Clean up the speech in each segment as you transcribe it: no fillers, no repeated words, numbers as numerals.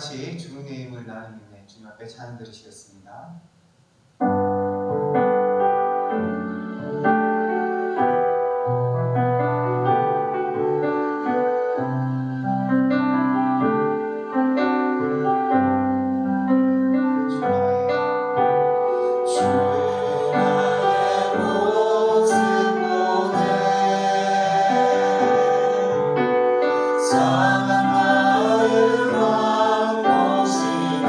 같이 주님의 힘을 나는 힘내 주님 앞에 찬양 드리시겠습니다. 상한 마음 보시네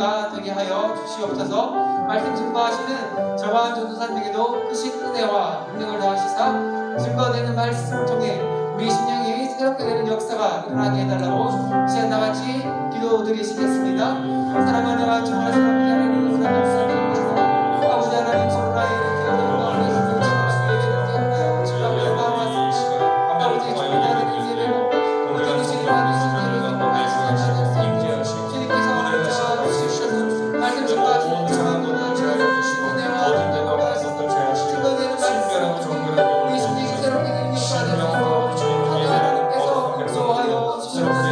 예배가 되게 하여 주시옵소서. 말씀 증거하시는 저와 전도사님에게도 크신 은혜와 능력을 더하시사 증거되는 말씀을 통해 우리 심령이 새롭게 되는 역사가 일어나게 해달라고 시간 나같이 기도드리시겠습니다. 사랑하는 정말 사랑하는 하나님, 감사드립니다. 아버지 하나님, 서로 나의 이렇게 어려운 마음에 주님을 참으시게 되는 주님 앞에 나와왔습니다. 아버지 주님 나는 이 예배로 모든 것이 받으시는 예배로 말씀하시는 주님께서 혼자 주시옵소서. 말씀 증거하시는 저와 모든 은혜와 능력을 증거되는 말씀 우리 심령이 새롭게 되는 역사가 되시고 성령 하나님께서 역사하여 주시옵소서.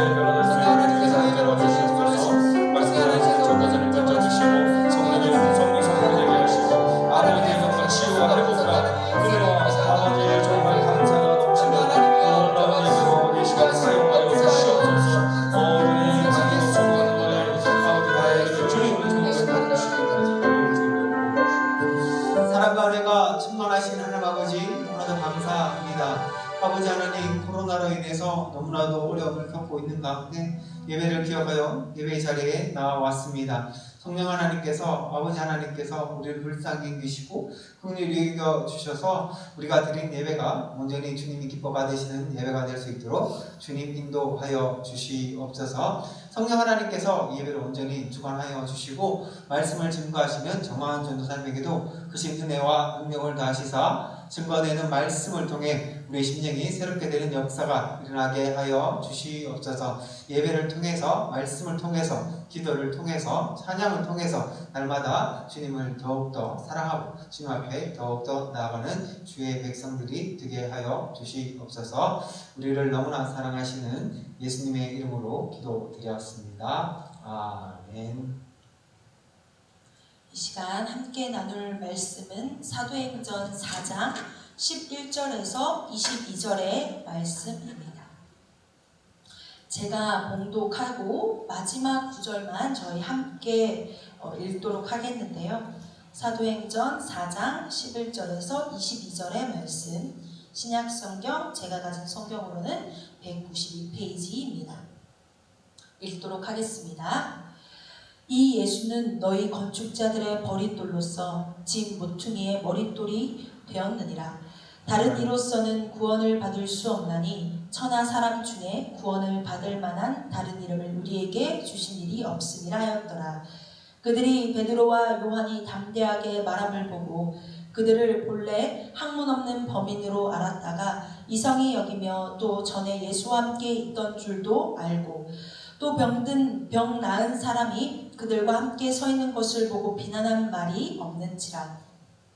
성령 하나님께서 예배로 주시옵소서. 성령 하나님께서 온전히 던져주시고 성령을 성리성을 되게 하시고 아버지의 영광 치유와 회복과 은혜와 아버지의 정말 감사가 넘치는 놀라운 예배로 이 시간 사용하여 주시옵소서. 주님 하나님 정말 아버지 나의 주님을 사랑과 은혜가 충만하신 하나님 아버지, 너무나도 감사합니다. 아버지 하나님, 코로나로 인해서 너무나도 어려움을 겪고 있는 가운데 예배를 기억하여 예배의 자리에 나와왔습니다. 성령 하나님께서, 아버지 하나님께서 우리를 불쌍히 여기시고 긍휼히 여겨 주셔서 우리가 드린 예배가 온전히 주님이 기뻐 받으시는 예배가 될 수 있도록 주님 인도하여 주시옵소서. 성령 하나님께서 예배를 온전히 주관하여 주시고 말씀을 증거하시는 정화한 전도사님에게도 크신 은혜와 능력을 다하시사 증거되는 말씀을 통해 우리의 심령이 새롭게 되는 역사가 일어나게 하여 주시옵소서. 예배를 통해서, 말씀을 통해서, 기도를 통해서, 찬양을 통해서 날마다 주님을 더욱더 사랑하고 주님 앞에 더욱더 나아가는 주의 백성들이 되게 하여 주시옵소서. 우리를 너무나 사랑하시는 예수님의 이름으로 기도드렸습니다. 아멘. 이 시간 함께 나눌 말씀은 사도행전 4장 11절에서 22절의 말씀입니다. 제가 봉독하고 마지막 구절만 저희 함께 읽도록 하겠는데요. 사도행전 4장 11절에서 22절의 말씀, 신약성경 제가 가진 성경으로는 192페이지입니다. 읽도록 하겠습니다. 이 예수는 너희 건축자들의 버릿돌로서 집 모퉁이의 머릿돌이 되었느니라. 다른 이로서는 구원을 받을 수 없나니 천하 사람 중에 구원을 받을 만한 다른 이름을 우리에게 주신 일이 없음이라 하였더라. 그들이 베드로와 요한이 담대하게 말함을 보고 그들을 본래 학문 없는 범인으로 알았다가 이성히 여기며 또 전에 예수와 함께 있던 줄도 알고 또 병 나은 사람이 그들과 함께 서 있는 것을 보고 비난한 말이 없는지라.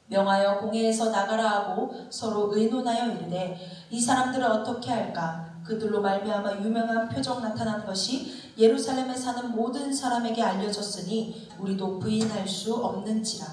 명하여 공회에서 나가라 하고 서로 의논하여 이르되 이 사람들을 어떻게 할까? 그들로 말미암아 유명한 표적 나타난 것이 예루살렘에 사는 모든 사람에게 알려졌으니 우리도 부인할 수 없는지라.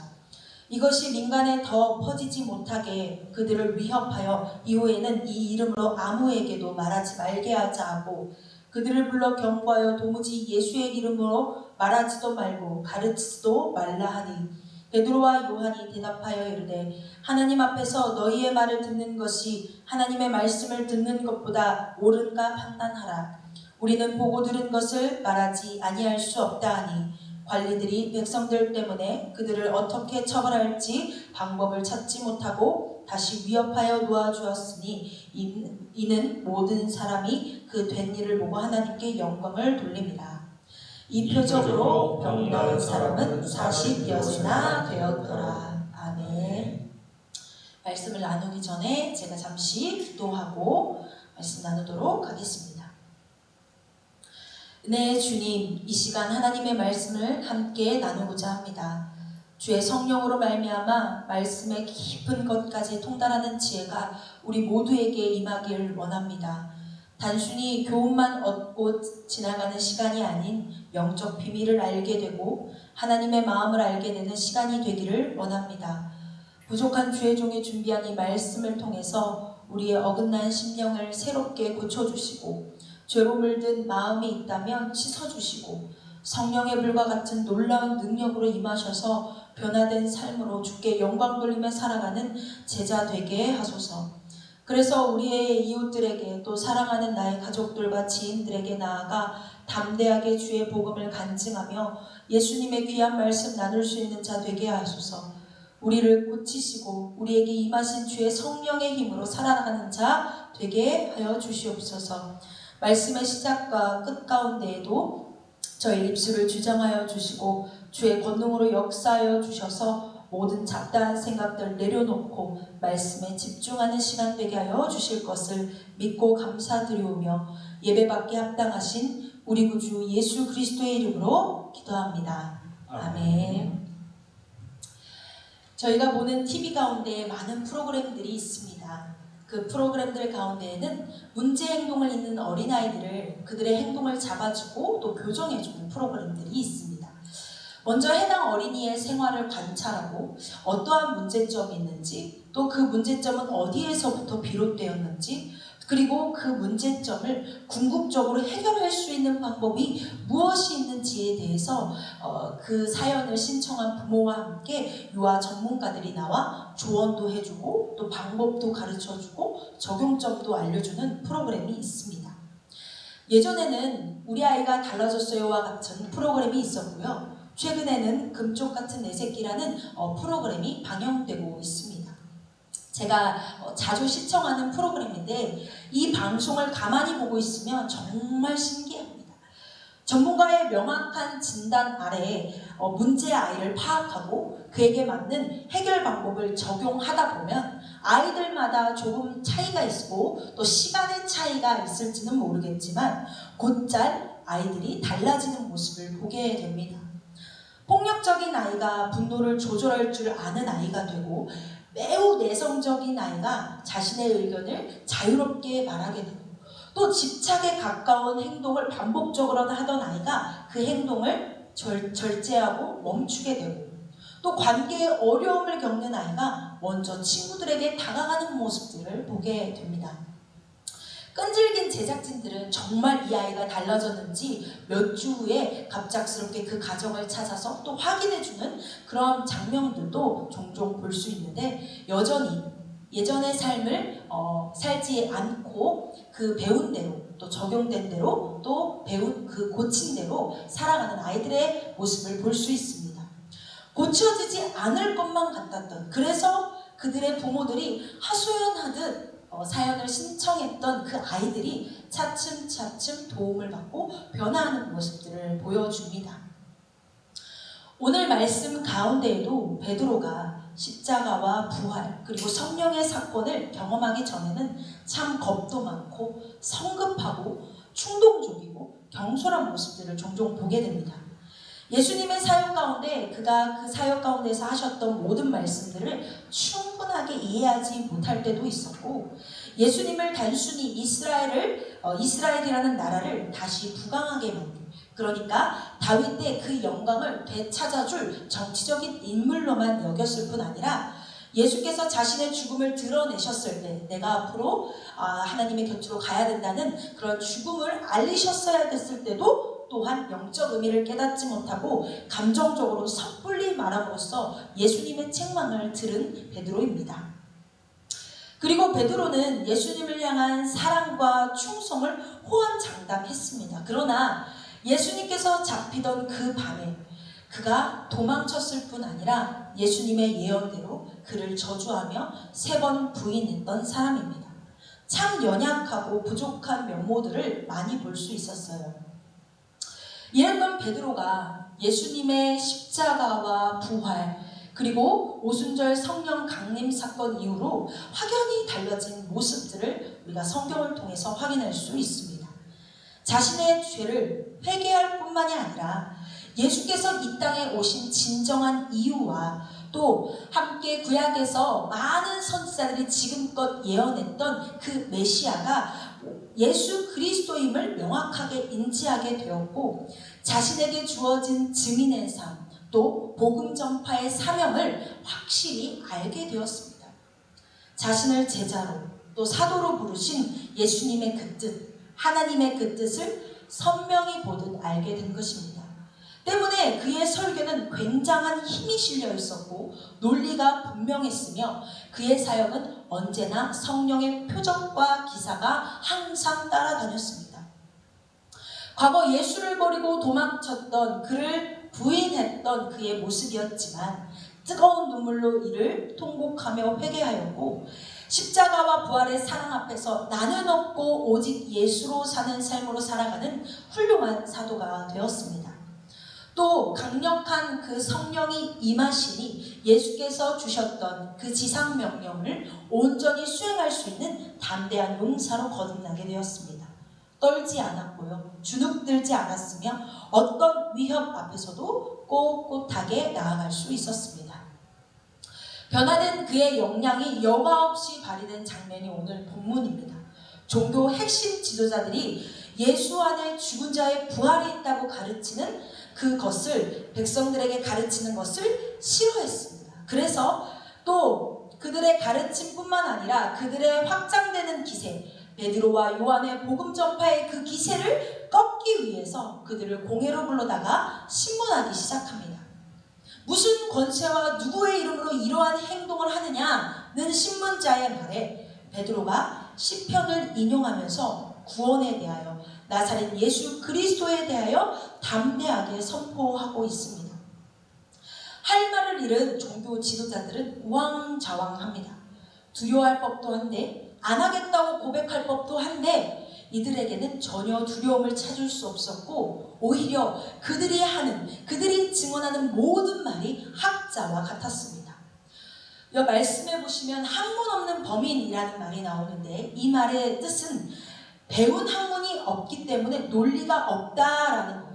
이것이 민간에 더 퍼지지 못하게 그들을 위협하여 이후에는 이 이름으로 아무에게도 말하지 말게 하자 하고 그들을 불러 경고하여 도무지 예수의 이름으로 말하지도 말고 가르치지도 말라 하니 베드로와 요한이 대답하여 이르되 하나님 앞에서 너희의 말을 듣는 것이 하나님의 말씀을 듣는 것보다 옳은가 판단하라. 우리는 보고 들은 것을 말하지 아니할 수 없다 하니 관리들이 백성들 때문에 그들을 어떻게 처벌할지 방법을 찾지 못하고 다시 위협하여 놓아주었으니 이는 모든 사람이 그 된 일을 보고 하나님께 영광을 돌립니다. 이 표적으로 병 나은 사람은 40여이나 되었더라. 아멘. 말씀을 나누기 전에 제가 잠시 기도하고 말씀 나누도록 하겠습니다. 은혜의 주님, 이 시간 하나님의 말씀을 함께 나누고자 합니다. 주의 성령으로 말미암아 말씀의 깊은 것까지 통달하는 지혜가 우리 모두에게 임하기를 원합니다. 단순히 교훈만 얻고 지나가는 시간이 아닌 영적 비밀을 알게 되고 하나님의 마음을 알게 되는 시간이 되기를 원합니다. 부족한 주의 종이 준비한 이 말씀을 통해서 우리의 어긋난 심령을 새롭게 고쳐주시고 죄로 물든 마음이 있다면 씻어주시고 성령의 불과 같은 놀라운 능력으로 임하셔서 변화된 삶으로 주께 영광 돌리며 살아가는 제자 되게 하소서. 그래서 우리의 이웃들에게 또 사랑하는 나의 가족들과 지인들에게 나아가 담대하게 주의 복음을 간증하며 예수님의 귀한 말씀 나눌 수 있는 자 되게 하소서. 우리를 고치시고 우리에게 임하신 주의 성령의 힘으로 살아가는 자 되게 하여 주시옵소서. 말씀의 시작과 끝 가운데에도 저희 입술을 주장하여 주시고 주의 권능으로 역사하여 주셔서 모든 잡다한 생각들 내려놓고 말씀에 집중하는 시간 되게 하여 주실 것을 믿고 감사드리오며 예배받기 합당하신 우리 구주 예수 그리스도의 이름으로 기도합니다. 아멘. 저희가 보는 TV 가운데 많은 프로그램들이 있습니다. 그 프로그램들 가운데에는 문제 행동을 있는 어린아이들을 그들의 행동을 잡아주고 또 교정해주는 프로그램들이 있습니다. 먼저 해당 어린이의 생활을 관찰하고 어떠한 문제점이 있는지 또 그 문제점은 어디에서부터 비롯되었는지 그리고 그 문제점을 궁극적으로 해결할 수 있는 방법이 무엇이 있는지에 대해서 그 사연을 신청한 부모와 함께 유아 전문가들이 나와 조언도 해주고 또 방법도 가르쳐주고 적용점도 알려주는 프로그램이 있습니다. 예전에는 우리 아이가 달라졌어요와 같은 프로그램이 있었고요. 최근에는 금쪽 같은 내 새끼라는 프로그램이 방영되고 있습니다. 제가 자주 시청하는 프로그램인데 이 방송을 가만히 보고 있으면 정말 신기합니다. 전문가의 명확한 진단 아래에 문제 아이를 파악하고 그에게 맞는 해결 방법을 적용하다 보면 아이들마다 조금 차이가 있고 또 시간의 차이가 있을지는 모르겠지만 곧잘 아이들이 달라지는 모습을 보게 됩니다. 폭력적인 아이가 분노를 조절할 줄 아는 아이가 되고 매우 내성적인 아이가 자신의 의견을 자유롭게 말하게 되고 또 집착에 가까운 행동을 반복적으로 하던 아이가 그 행동을 절제하고 멈추게 되고 또 관계에 어려움을 겪는 아이가 먼저 친구들에게 다가가는 모습들을 보게 됩니다. 끈질긴 제작진들은 정말 이 아이가 달라졌는지 몇 주 후에 갑작스럽게 그 가정을 찾아서 또 확인해주는 그런 장면들도 종종 볼 수 있는데 여전히 예전의 삶을 살지 않고 그 배운 대로 또 적용된 대로 또 배운 그 고친 대로 살아가는 아이들의 모습을 볼 수 있습니다. 고쳐지지 않을 것만 같았던 그래서 그들의 부모들이 하소연하듯 사연을 신청했던 그 아이들이 차츰차츰 도움을 받고 변화하는 모습들을 보여줍니다. 오늘 말씀 가운데에도 베드로가 십자가와 부활 그리고 성령의 사건을 경험하기 전에는 참 겁도 많고 성급하고 충동적이고 경솔한 모습들을 종종 보게 됩니다. 예수님의 사역 가운데 그가 그 사역 가운데서 하셨던 모든 말씀들을 충분하게 이해하지 못할 때도 있었고 예수님을 단순히 이스라엘이라는 나라를 다시 부강하게 만든 그러니까 다윗 때 그 영광을 되찾아줄 정치적인 인물로만 여겼을 뿐 아니라 예수께서 자신의 죽음을 드러내셨을 때 내가 앞으로 하나님의 곁으로 가야 된다는 그런 죽음을 알리셨어야 됐을 때도 또한 영적 의미를 깨닫지 못하고 감정적으로 섣불리 말함으로써 예수님의 책망을 들은 베드로입니다. 그리고 베드로는 예수님을 향한 사랑과 충성을 호언장담했습니다. 그러나 예수님께서 잡히던 그 밤에 그가 도망쳤을 뿐 아니라 예수님의 예언대로 그를 저주하며 3번 부인했던 사람입니다. 참 연약하고 부족한 면모들을 많이 볼 수 있었어요. 이랬던 베드로가 예수님의 십자가와 부활 그리고 오순절 성령 강림 사건 이후로 확연히 달라진 모습들을 우리가 성경을 통해서 확인할 수 있습니다. 자신의 죄를 회개할 뿐만이 아니라 예수께서 이 땅에 오신 진정한 이유와 또 함께 구약에서 많은 선지자들이 지금껏 예언했던 그 메시아가 예수 그리스도임을 명확하게 인지하게 되었고 자신에게 주어진 증인의 삶 또 복음 전파의 사명을 확실히 알게 되었습니다. 자신을 제자로 또 사도로 부르신 예수님의 그 뜻, 하나님의 그 뜻을 선명히 보듯 알게 된 것입니다. 때문에 그의 설교는 굉장한 힘이 실려 있었고 논리가 분명했으며 그의 사역은 언제나 성령의 표적과 기사가 항상 따라다녔습니다. 과거 예수를 버리고 도망쳤던 그를 부인했던 그의 모습이었지만 뜨거운 눈물로 이를 통곡하며 회개하였고 십자가와 부활의 사랑 앞에서 나는 없고 오직 예수로 사는 삶으로 살아가는 훌륭한 사도가 되었습니다. 또 강력한 그 성령이 임하시니 예수께서 주셨던 그 지상 명령을 온전히 수행할 수 있는 담대한 용사로 거듭나게 되었습니다. 떨지 않았고요. 주눅들지 않았으며 어떤 위협 앞에서도 꼿꼿하게 나아갈 수 있었습니다. 변화된 그의 역량이 여과없이 발휘된 장면이 오늘 본문입니다. 종교 핵심 지도자들이 예수 안에 죽은 자의 부활이 있다고 가르치는 그것을 백성들에게 가르치는 것을 싫어했습니다. 그래서 또 그들의 가르침뿐만 아니라 그들의 확장되는 기세, 베드로와 요한의 복음 전파의 그 기세를 꺾기 위해서 그들을 공회로 불러다가 신문하기 시작합니다. 무슨 권세와 누구의 이름으로 이러한 행동을 하느냐는 신문자의 말에 베드로가 시편을 인용하면서 구원에 대하여 나사렛 예수 그리스도에 대하여 담대하게 선포하고 있습니다. 할 말을 잃은 종교 지도자들은 우왕좌왕합니다. 두려워할 법도 한데 안 하겠다고 고백할 법도 한데 이들에게는 전혀 두려움을 찾을 수 없었고 오히려 그들이 증언하는 모든 말이 학자와 같았습니다. 이 말씀에 보시면 학문 없는 범인이라는 말이 나오는데 이 말의 뜻은 배운 학문이 없기 때문에 논리가 없다라는 거예요.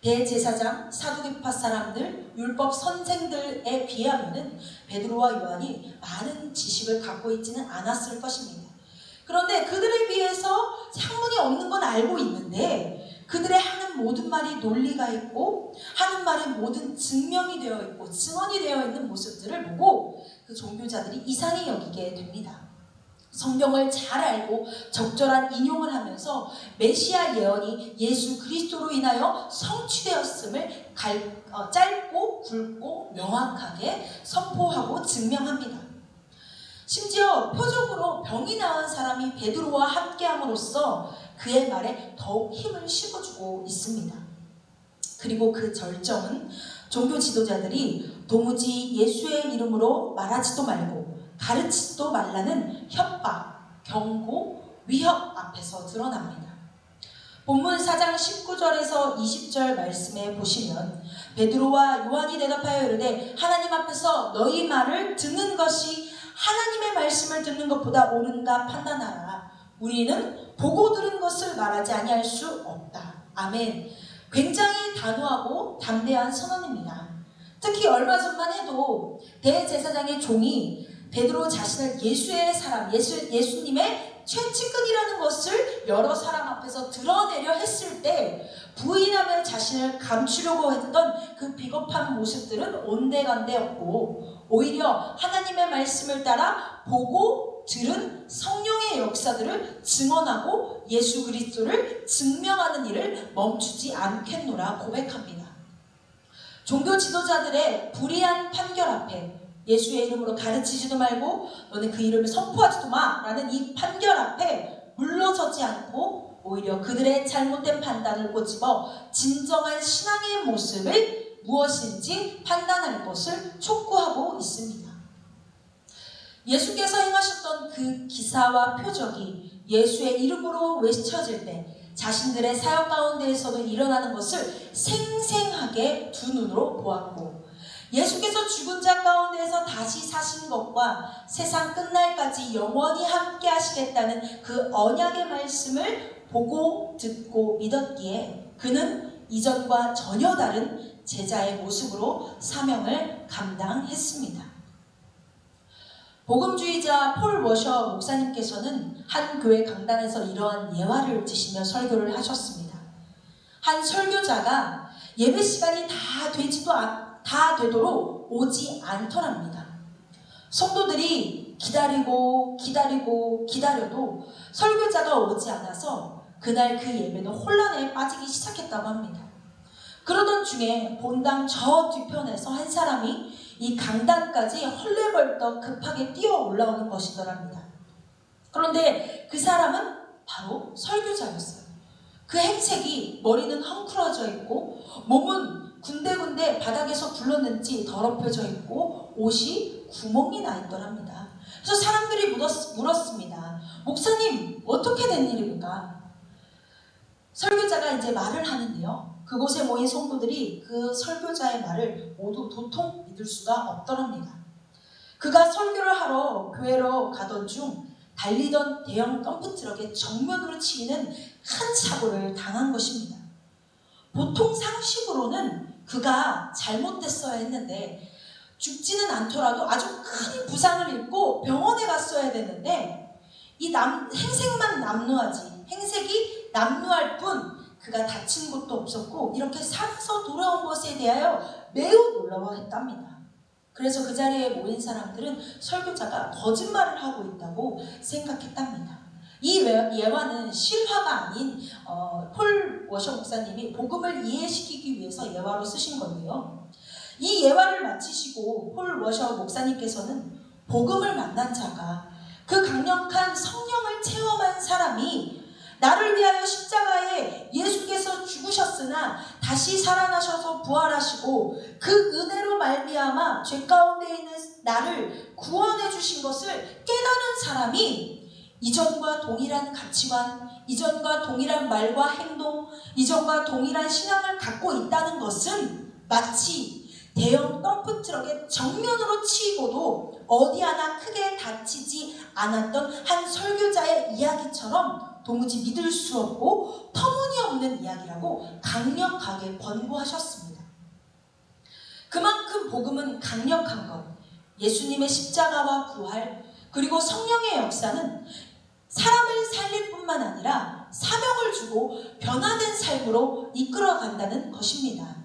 대제사장, 사두개파 사람들, 율법 선생들에 비하면은 베드로와 요한이 많은 지식을 갖고 있지는 않았을 것입니다. 그런데 그들에 비해서 학문이 없는 건 알고 있는데 그들의 하는 모든 말이 논리가 있고 하는 말이 모든 증명이 되어 있고 증언이 되어 있는 모습들을 보고 그 종교자들이 이상히 여기게 됩니다. 성경을 잘 알고 적절한 인용을 하면서 메시아 예언이 예수 그리스도로 인하여 성취되었음을 짧고 굵고 명확하게 선포하고 증명합니다. 심지어 표적으로 병이 나은 사람이 베드로와 함께함으로써 그의 말에 더욱 힘을 실어주고 있습니다. 그리고 그 절정은 종교 지도자들이 도무지 예수의 이름으로 말하지도 말고 가르치지도 말라는 협박, 경고, 위협 앞에서 드러납니다. 본문 4장 19절에서 20절 말씀에 보시면 베드로와 요한이 대답하여 이르되 하나님 앞에서 너희 말을 듣는 것이 하나님의 말씀을 듣는 것보다 옳은가 판단하라. 우리는 보고 들은 것을 말하지 아니할 수 없다. 아멘. 굉장히 단호하고 담대한 선언입니다. 특히 얼마 전만 해도 대제사장의 종이 베드로 자신을 예수의 사람, 예수님의 최측근이라는 것을 여러 사람 앞에서 드러내려 했을 때 부인하며 자신을 감추려고 했던 그 비겁한 모습들은 온데간데였고 오히려 하나님의 말씀을 따라 보고 들은 성령의 역사들을 증언하고 예수 그리스도를 증명하는 일을 멈추지 않겠노라 고백합니다. 종교 지도자들의 불의한 판결 앞에 예수의 이름으로 가르치지도 말고 너는 그 이름을 선포하지도 마 라는 이 판결 앞에 물러서지 않고 오히려 그들의 잘못된 판단을 꼬집어 진정한 신앙의 모습을 무엇인지 판단할 것을 촉구하고 있습니다. 예수께서 행하셨던 그 기사와 표적이 예수의 이름으로 외쳐질 때 자신들의 사역 가운데에서도 일어나는 것을 생생하게 두 눈으로 보았고 예수께서 죽은 자 가운데에서 다시 사신 것과 세상 끝날까지 영원히 함께 하시겠다는 그 언약의 말씀을 보고 듣고 믿었기에 그는 이전과 전혀 다른 제자의 모습으로 사명을 감당했습니다. 복음주의자 폴 워셔 목사님께서는 한 교회 강단에서 이러한 예화를 드시며 설교를 하셨습니다. 한 설교자가 예배 시간이 다 되도록 오지 않더랍니다. 성도들이 기다려도 설교자가 오지 않아서 그날 그 예배는 혼란에 빠지기 시작했다고 합니다. 그러던 중에 본당 저 뒤편에서 한 사람이 이 강단까지 헐레벌떡 급하게 뛰어 올라오는 것이더랍니다. 그런데 그 사람은 바로 설교자였어요. 그 행색이 머리는 헝클어져 있고 몸은 군데군데 바닥에서 굴렀는지 더럽혀져 있고 옷이 구멍이 나 있더랍니다. 그래서 사람들이 물었습니다. 목사님, 어떻게 된 일입니까? 설교자가 이제 말을 하는데요. 그곳에 모인 성도들이 그 설교자의 말을 모두 도통 믿을 수가 없더랍니다. 그가 설교를 하러 교회로 가던 중 달리던 대형 덤프트럭에 정면으로 치이는 큰 사고를 당한 것입니다. 보통 상식으로는 그가 잘못됐어야 했는데 죽지는 않더라도 아주 큰 부상을 입고 병원에 갔어야 되는데 행색만 남루하지, 행색이 남루할 뿐 그가 다친 것도 없었고 이렇게 살아서 돌아온 것에 대하여 매우 놀라워했답니다. 그래서 그 자리에 모인 사람들은 설교자가 거짓말을 하고 있다고 생각했답니다. 이 예화는 실화가 아닌 폴 워셔 목사님이 복음을 이해시키기 위해서 예화로 쓰신 건데요. 이 예화를 마치시고 폴 워셔 목사님께서는 복음을 만난 자가, 그 강력한 성령을 체험한 사람이 나를 위하여 십자가에 예수께서 죽으셨으나 다시 살아나셔서 부활하시고 그 은혜로 말미암아 죄 가운데 있는 나를 구원해 주신 것을 깨달은 사람이 이전과 동일한 가치관, 이전과 동일한 말과 행동, 이전과 동일한 신앙을 갖고 있다는 것은 마치 대형 덤프트럭에 정면으로 치이고도 어디 하나 크게 다치지 않았던 한 설교자의 이야기처럼 도무지 믿을 수 없고 터무니없는 이야기라고 강력하게 권고하셨습니다. 그만큼 복음은 강력한 것, 예수님의 십자가와 부활, 그리고 성령의 역사는 사람을 살릴 뿐만 아니라 사명을 주고 변화된 삶으로 이끌어간다는 것입니다.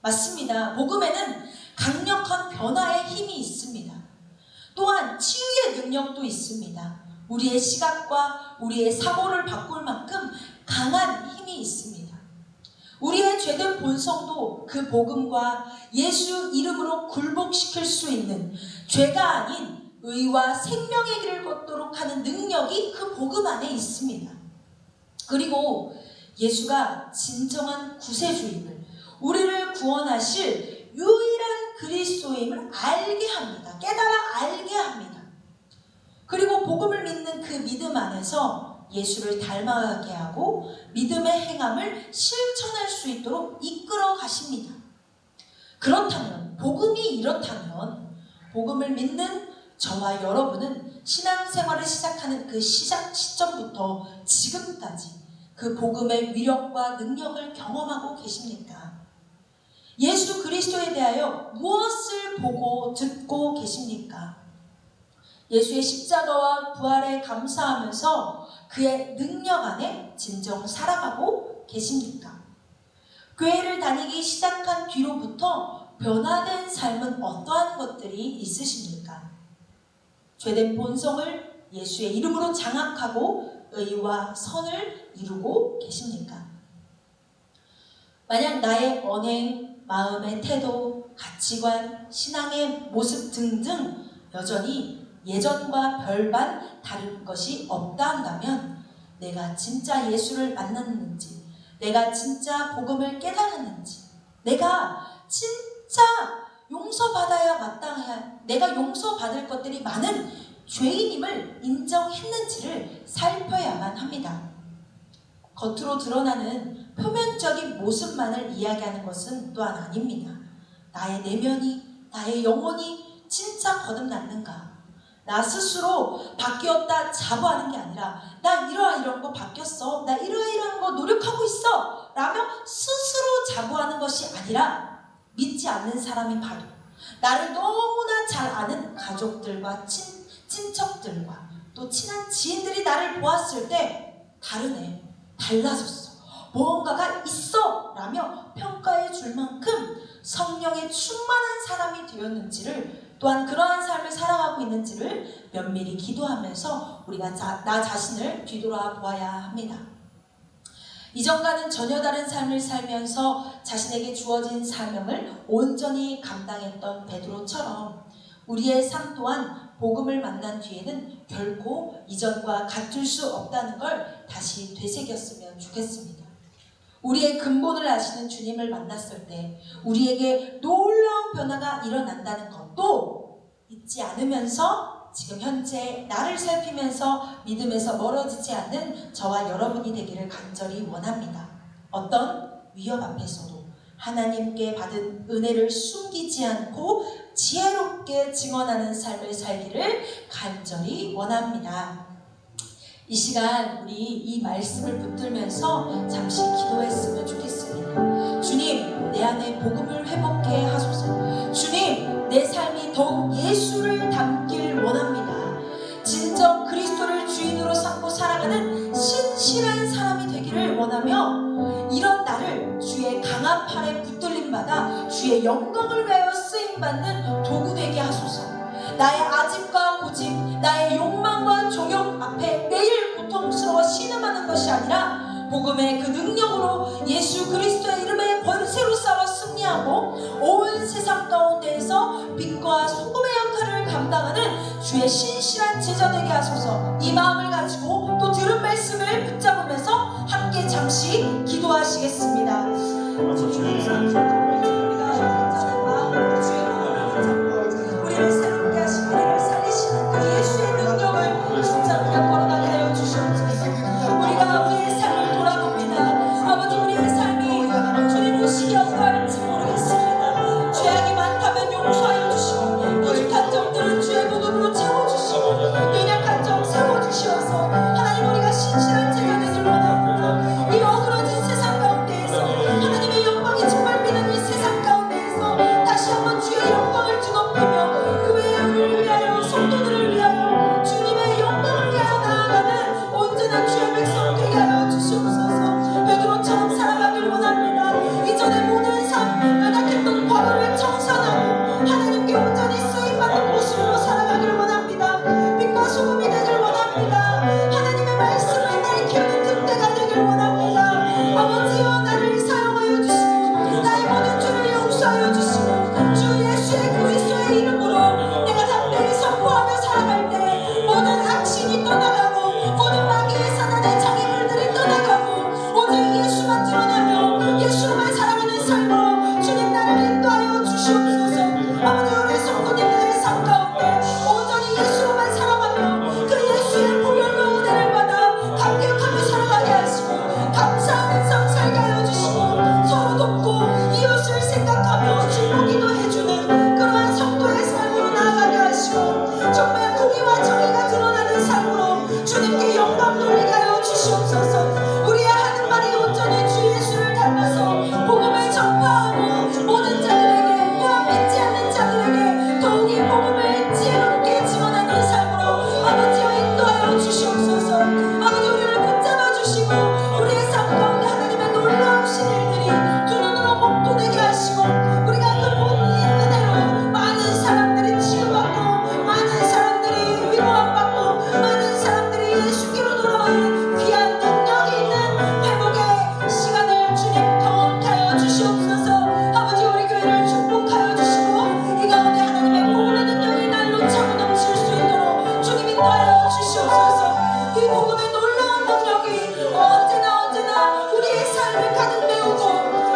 맞습니다. 복음에는 강력한 변화의 힘이 있습니다. 또한 치유의 능력도 있습니다. 우리의 시각과 우리의 사고를 바꿀 만큼 강한 힘이 있습니다. 우리의 죄된 본성도 그 복음과 예수 이름으로 굴복시킬 수 있는, 죄가 아닌 의와 생명의 길을 걷도록 하는 능력이 그 복음 안에 있습니다. 그리고 예수가 진정한 구세주임을, 우리를 구원하실 유일한 그리스도임을 알게 합니다. 깨달아 알게 합니다. 그리고 복음을 믿는 그 믿음 안에서 예수를 닮아가게 하고 믿음의 행함을 실천할 수 있도록 이끌어 가십니다. 그렇다면, 복음이 이렇다면 복음을 믿는 저와 여러분은 신앙생활을 시작하는 그 시점부터 지금까지 그 복음의 위력과 능력을 경험하고 계십니까? 예수 그리스도에 대하여 무엇을 보고 듣고 계십니까? 예수의 십자가와 부활에 감사하면서 그의 능력 안에 진정 살아가고 계십니까? 교회를 다니기 시작한 뒤로부터 변화된 삶은 어떠한 것들이 있으십니까? 죄된 본성을 예수의 이름으로 장악하고 의와 선을 이루고 계십니까? 만약 나의 언행, 마음의 태도, 가치관, 신앙의 모습 등등 여전히 예전과 별반 다른 것이 없다 한다면 내가 진짜 예수를 만났는지, 내가 진짜 복음을 깨달았는지, 내가 진짜 용서받아야 마땅한, 내가 용서받을 것들이 많은 죄인임을 인정했는지를 살펴야만 합니다. 겉으로 드러나는 표면적인 모습만을 이야기하는 것은 또한 아닙니다. 나의 내면이, 나의 영혼이 진짜 거듭났는가? 나 스스로 바뀌었다 자부하는 게 아니라 나 이런 거 바뀌었어, 나 이러이러한 거 노력하고 있어 라며 스스로 자부하는 것이 아니라 믿지 않는 사람이 봐도 나를 너무나 잘 아는 가족들과 친척들과 또 친한 지인들이 나를 보았을 때 다르네, 달라졌어, 무언가가 있어 라며 평가해 줄 만큼 성령에 충만한 사람이 되었는지를, 또한 그러한 삶을 살아가고 있는지를 면밀히 기도하면서 우리가 나 자신을 뒤돌아 보아야 합니다. 이전과는 전혀 다른 삶을 살면서 자신에게 주어진 사명을 온전히 감당했던 베드로처럼 우리의 삶 또한 복음을 만난 뒤에는 결코 이전과 같을 수 없다는 걸 다시 되새겼으면 좋겠습니다. 우리의 근본을 아시는 주님을 만났을 때 우리에게 놀라운 변화가 일어난다는 것도 잊지 않으면서 지금 현재 나를 살피면서 믿음에서 멀어지지 않는 저와 여러분이 되기를 간절히 원합니다. 어떤 위협 앞에서도 하나님께 받은 은혜를 숨기지 않고 지혜롭게 증언하는 삶을 살기를 간절히 원합니다. 이 시간 우리 이 말씀을 붙들면서 잠시 기도했으면 좋겠습니다. 주님, 내 안에 복음을 회복해 하소서. 주님, 내 삶이 더욱 예수를 닮길 원합니다. 진정 그리스도를 주인으로 삼고 살아가는 신실한 사람이 되기를 원하며 이런 나를 주의 강한 팔에 붙들림받아 주의 영광을 위하여 쓰임받는 도구 되게 하소서. 나의 아집과 고집, 나의 욕망과 종욕 앞에 매일 고통스러워 신음하는 것이 아니라 복음의 그 능력으로 예수 그리스도의 이름의 권세로 싸워 승리하고 온 세상 가운데에서 빛과 소금의 역할을 감당하는 주의 신실한 제자 되게 하소서. 이 마음을 가지고 또 들은 말씀을 붙잡으면서 함께 잠시 기도하시겠습니다. 우리를 새롭게 하시고 우리를 살리시는 그 예수의 능력을 진짜 우리가 걸어가게 하여 주시옵소서. 우리가 우리의 삶을 돌아봅니다. 아버지, 우리의 삶이 주님 오시기 어떠할지 모르겠습니다. 죄악이 많다면 용서하여 주시고 부족한 점들은 주의 복음으로 채워주시고 연약한 점 세워주시어서 하나님, 우리가 신실한 제자 되길 원합니다. 이 어그러진 세상 가운데에서 하나님의 영광이 짓밟히는 이 세상 가운데에서 다시 한번 주의 영광을 드높이며 그 외를 위하여 성도들을 위하여 주님의 영광을 위하여 나아가는 온전한 주의 백성 되게 하여 주시옵소서. 베드로처럼 살아가길 원합니다. 이전의 모든 삶, 연약했던 과거를 청산하고 하나님께 온전히 쓰임받는 모습으로 살아가길 원합니다. 빛과 소금이 되길 원합니다. 하나님의 말씀을 날 키우는 득대가 되길 원합니다. 아버지여, 나를 사용하여 주시고 나의 모든 죄를 용서하여 주시고 주 예수의 그리스도의 이름으로 내가 담대히 선포하며 살아갈 때 모든 악신이 떠나가고 모든 마귀의 사단의 장애물들이 떠나가고 오직 예수만 드러나며 예수만 살아가는 삶으로 주님 나를 인도하여 주시옵소서. 아버지, 우리 성도님들의 삶 가운데 온전히 예수로만 살아가며 그 예수의 보혈로 은혜를 받아 감격하며 살아가게 하시고 감사하는 삶 살게 하여 주시고 서로 돕고 이웃을 생각하며 축복기도 해주는 그러한 성도의 삶으로 나아가게 하시고 정말 공의와 정의가 드러나는 삶으로 주님께 영광 돌리게 하여 주시옵소서. 우리의 하는 말이 온전히 주 예수를 닮아서 복음을 전파하고 모든 자들에게 또한 믿지 않는 자들에게 더욱이 복음을 지혜롭게 증언하는 삶으로 아버지여 인도하여 주시옵소서. 아버지, 우리를 붙잡아 주시고 우리의 삶 가운데 하나님의 놀라우신 일들이 두 눈으로 목도되게 하시고 우리가 그 본인의 은혜로 많은 사람들이 치유받고 많은 사람들이 위로함 받고 많은 사람들이 예수께로 돌아오는 귀한 능력이 있는 회복의 시간을 주님 경험하여 주시옵소서. 아버지, 우리 교회를 축복하여 주시고 이 가운데 하나님의 복음의 능력이 날로 차고 넘칠 수 있도록 주님 인도하여 주시옵소서. 이 복음의 놀라운 능력이 언제나 우리의 삶을 가득 메우고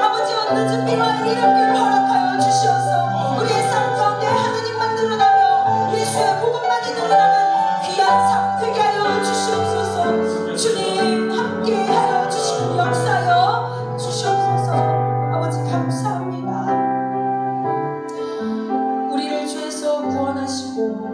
아버지와 늦은 비와 이른 비를 허락하여 주시옵소서. 우리의 삶 가운데 하나님만 드러나며 예수의 복음만이 드러나는 귀한 삶 되게 하여 주시옵소서. 주님 함께 하여 주시고 역사하여 주시옵소서. 아버지, 감사합니다. 우리를 죄에서 구원하시고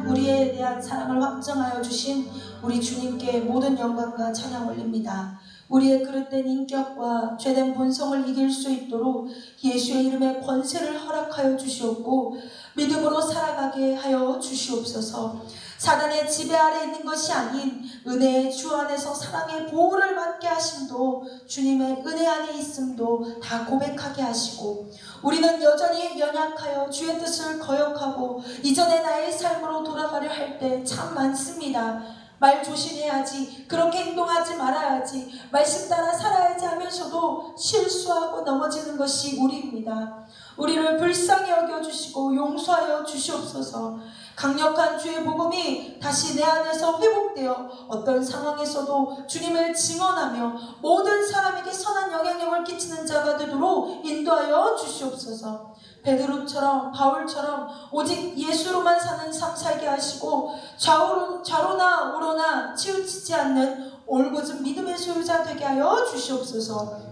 우리에 대한 사랑을 확정하여 주신 우리 주님께 모든 영광과 찬양 올립니다. 우리의 그릇된 인격과 죄된 본성을 이길 수 있도록 예수의 이름에 권세를 허락하여 주시옵고 믿음으로 살아가게 하여 주시옵소서. 사단의 지배 아래 있는 것이 아닌 은혜의 주 안에서 사랑의 보호를 받게 하심도 주님의 은혜 안에 있음도 다 고백하게 하시고 우리는 여전히 연약하여 주의 뜻을 거역하고 이전의 나의 삶으로 돌아가려 할 때 참 많습니다. 말 조심해야지, 그렇게 행동하지 말아야지, 말씀 따라 살아야지 하면서도 실수하고 넘어지는 것이 우리입니다. 우리를 불쌍히 여겨주시고 용서하여 주시옵소서. 강력한 주의 복음이 다시 내 안에서 회복되어 어떤 상황에서도 주님을 증언하며 모든 사람에게 선한 영향력을 끼치는 자가 되도록 인도하여 주시옵소서. 베드로처럼 바울처럼 오직 예수로만 사는 삶 살게 하시고 좌로나 우로나 치우치지 않는 올곧은 믿음의 소유자 되게 하여 주시옵소서.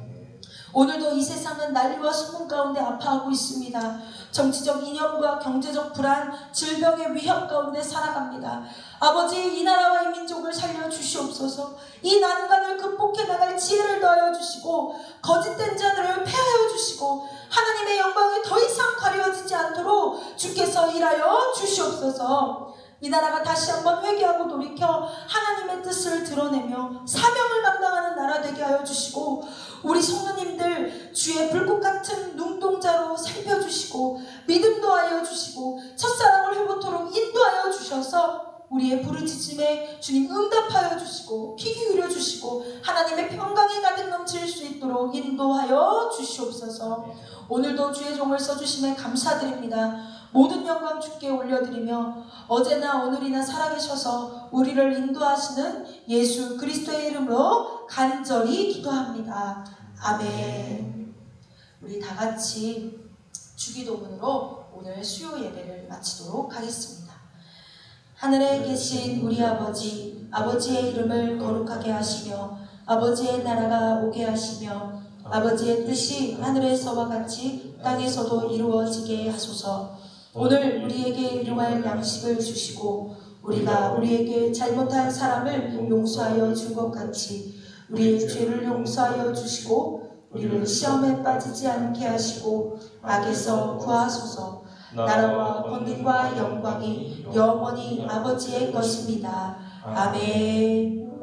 오늘도 이 세상은 난리와 소문 가운데 아파하고 있습니다. 정치적 이념과 경제적 불안, 질병의 위협 가운데 살아갑니다. 아버지, 이 나라와 이 민족을 살려주시옵소서. 이 난관을 극복해 나갈 지혜를 더하여 주시고 거짓된 자들을 폐하여 주시고 하나님의 영광이 더 이상 가려지지 않도록 주께서 일하여 주시옵소서. 이 나라가 다시 한번 회개하고 돌이켜 하나님의 뜻을 드러내며 사명을 감당하는 나라 되게 하여 주시고 우리 성도님들 주의 불꽃 같은 눈동자로 살펴주시고 믿음 도하여 주시고 첫사랑을 회복토록 인도하여 주셔서 우리의 부르짖음에 주님 응답하여 주시고 귀 기울여 주시고 하나님의 평강이 가득 넘칠 수 있도록 인도하여 주시옵소서. 오늘도 주의 종을 써주심에 감사드립니다. 모든 영광 주께 올려드리며 어제나 오늘이나 살아계셔서 우리를 인도하시는 예수 그리스도의 이름으로 간절히 기도합니다. 아멘. 우리 다 같이 주기도문으로 오늘 수요 예배를 마치도록 하겠습니다. 하늘에 계신 우리 아버지, 아버지의 이름을 거룩하게 하시며 아버지의 나라가 오게 하시며 아버지의 뜻이 하늘에서와 같이 땅에서도 이루어지게 하소서. 오늘 우리에게 일용할 양식을 주시고 우리가 우리에게 잘못한 사람을 용서하여 준 것 같이 우리의 죄를 용서하여 주시고 우리를 시험에 빠지지 않게 하시고 악에서 구하소서. 나라와 권능과 영광이 영원히 아버지의 것입니다. 아멘.